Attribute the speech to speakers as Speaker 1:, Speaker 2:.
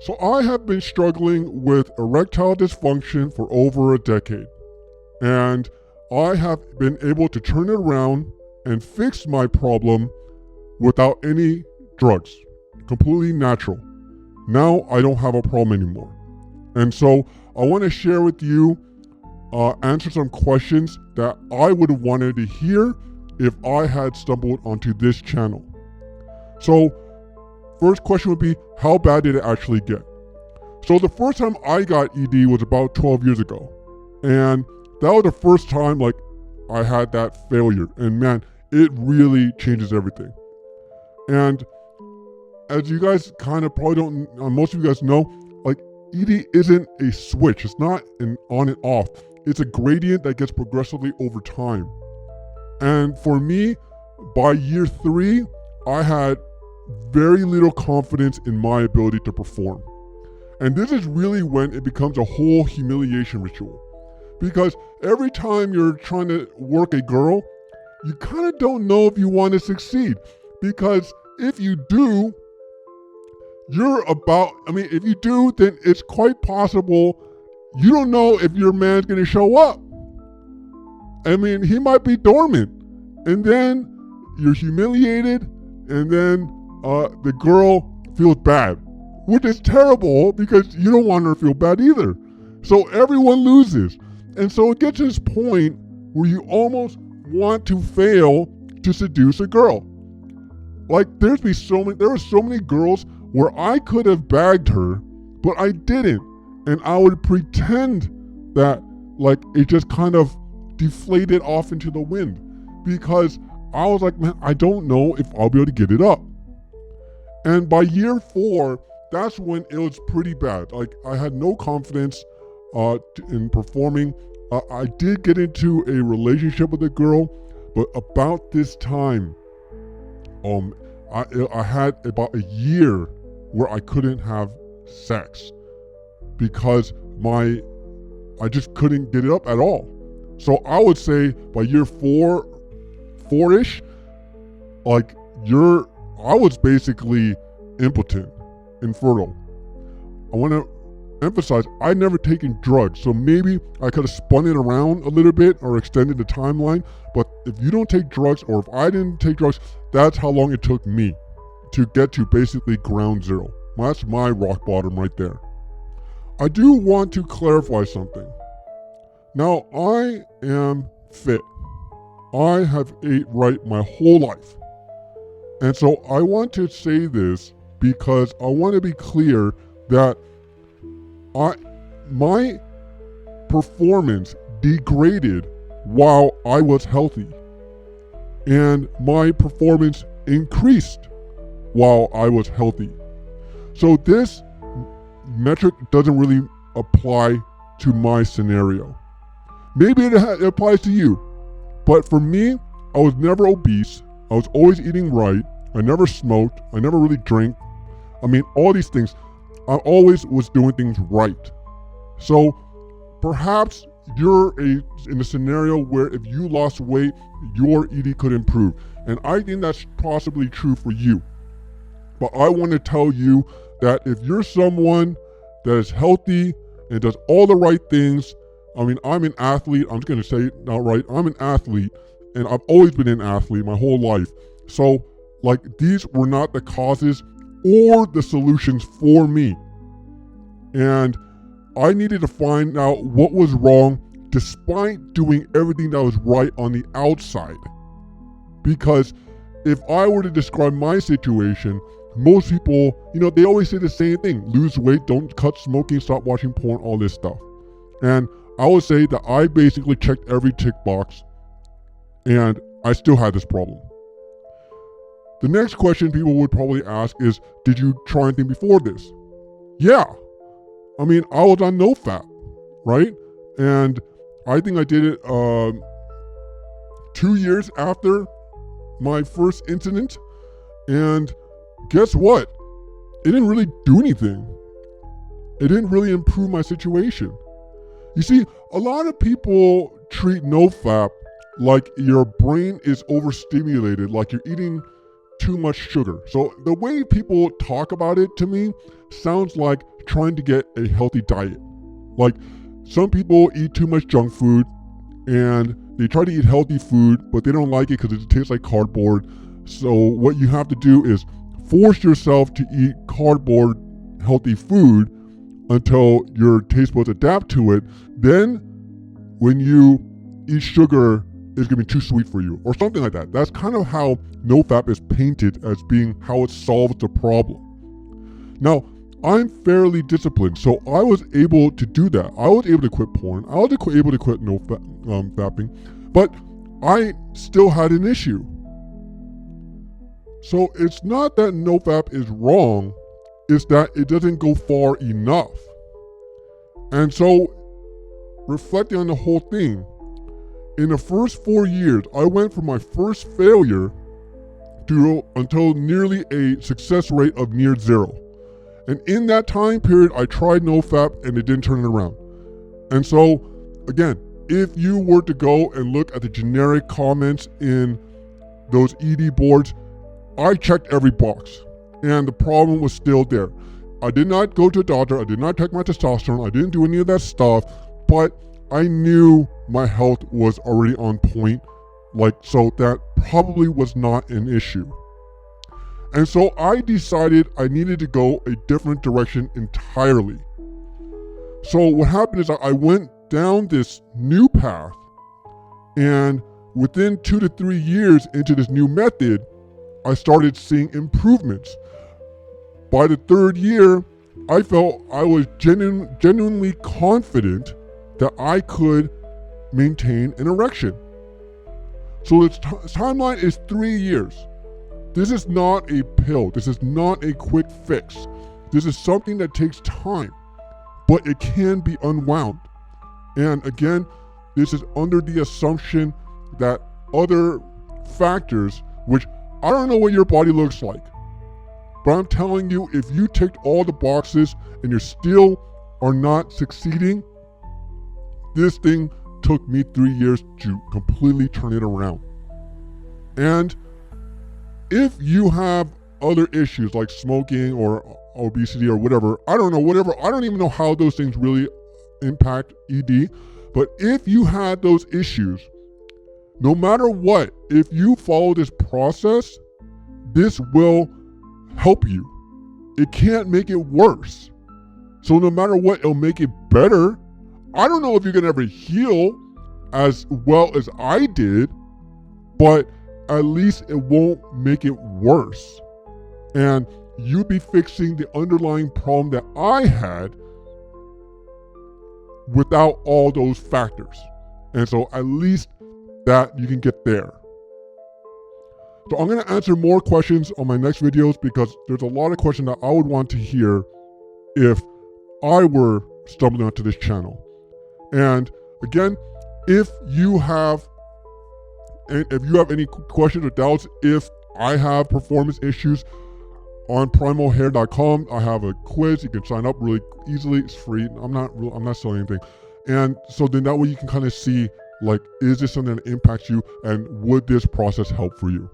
Speaker 1: So I have been struggling with erectile dysfunction for over a decade, and I have been able to turn it around and fix my problem without any drugs, completely natural. Now I don't have a problem anymore. And so I want to share with you, answer some questions that I would have wanted to hear if I had stumbled onto this channel. So first question would be, how bad did it actually get? So the first time I got ED was about 12 years ago. And that was the first time I had that failure. And man, it really changes everything. And as you guys kind of probably don't, most of you guys know, ED isn't a switch. It's not an on and off. It's a gradient that gets progressively over time. And for me, by year 3, I had very little confidence in my ability to perform. And this is really when it becomes a whole humiliation ritual. Because every time you're trying to work a girl, you kind of don't know if you want to succeed. Because if you do, if you do, then it's quite possible you don't know if your man's going to show up. He might be dormant. And then you're humiliated, and then the girl feels bad, which is terrible because you don't want her to feel bad either. So everyone loses. And so it gets to this point where you almost want to fail to seduce a girl. There were so many girls where I could have bagged her, but I didn't. And I would pretend that it just kind of deflated off into the wind, because I was like, man, I don't know if I'll be able to get it up. And by year 4, that's when it was pretty bad. I had no confidence in performing. I did get into a relationship with a girl, but about this time, I had about a year where I couldn't have sex because I just couldn't get it up at all. So I would say by year 4-ish, I was basically impotent, infertile. I want to emphasize, I'd never taken drugs, so maybe I could have spun it around a little bit or extended the timeline. But if you don't take drugs, or if I didn't take drugs, that's how long it took me to get to basically ground zero. That's my rock bottom right there. I do want to clarify something. Now, I am fit. I have ate right my whole life. And so I want to say this because I want to be clear that my performance degraded while I was healthy, and my performance increased while I was healthy. So this metric doesn't really apply to my scenario. Maybe it applies to you, but for me, I was never obese. I was always eating right. I never smoked. I never really drank. All these things. I always was doing things right. So perhaps you're in a scenario where if you lost weight, your ED could improve. And I think that's possibly true for you. But I want to tell you that if you're someone that is healthy and does all the right things, I'm an athlete. I'm just going to say it outright. I'm an athlete, and I've always been an athlete my whole life. So these were not the causes or the solutions for me. And I needed to find out what was wrong despite doing everything that was right on the outside. Because if I were to describe my situation, most people, they always say the same thing: lose weight, don't cut smoking, stop watching porn, all this stuff. And I would say that I basically checked every tick box, and I still had this problem. The next question people would probably ask is, did you try anything before this? Yeah. I was on NoFap, right? And I think I did it 2 years after my first incident. And guess what? It didn't really do anything. It didn't really improve my situation. You see, a lot of people treat NoFap like your brain is overstimulated, like you're eating too much sugar. So the way people talk about it to me, sounds like trying to get a healthy diet. Like, some people eat too much junk food and they try to eat healthy food, but they don't like it because it tastes like cardboard. So what you have to do is force yourself to eat cardboard healthy food until your taste buds adapt to it. Then when you eat sugar, it's gonna be too sweet for you, or something like that. That's kind of how NoFap is painted as being how it solves the problem. Now, I'm fairly disciplined, so I was able to do that. I was able to quit porn. I was able to quit fapping, but I still had an issue. So it's not that NoFap is wrong, it's that it doesn't go far enough. And so, reflecting on the whole thing, in the first 4 years, I went from my first failure to until nearly a success rate of near zero. And in that time period, I tried NoFap and it didn't turn it around. And so, again, if you were to go and look at the generic comments in those ED boards, I checked every box and the problem was still there. I did not go to a doctor, I did not take my testosterone, I didn't do any of that stuff, but I knew my health was already on point, so that probably was not an issue. And so I decided I needed to go a different direction entirely. So what happened is I went down this new path, and within 2 to 3 years into this new method, I started seeing improvements. By the 3rd year, I felt I was genuinely confident that I could maintain an erection. So the timeline is 3 years. This is not a pill. This is not a quick fix. This is something that takes time, but it can be unwound. And again, this is under the assumption that other factors, which I don't know what your body looks like, but I'm telling you, if you ticked all the boxes and you still are not succeeding, this thing took me 3 years to completely turn it around. And if you have other issues like smoking or obesity or whatever, I don't even know how those things really impact ED, but if you had those issues, no matter what, if you follow this process, this will help you. It can't make it worse. So no matter what, it'll make it better. I don't know if you can ever heal as well as I did, but at least it won't make it worse. And you'll be fixing the underlying problem that I had without all those factors. And so at least that you can get there. So I'm going to answer more questions on my next videos because there's a lot of questions that I would want to hear if I were stumbling onto this channel. And again, if you have any questions or doubts, if I have performance issues, on primalhair.com, I have a quiz. You can sign up really easily. It's free. I'm not selling anything. And so then that way you can kind of see, is this something that impacts you and would this process help for you?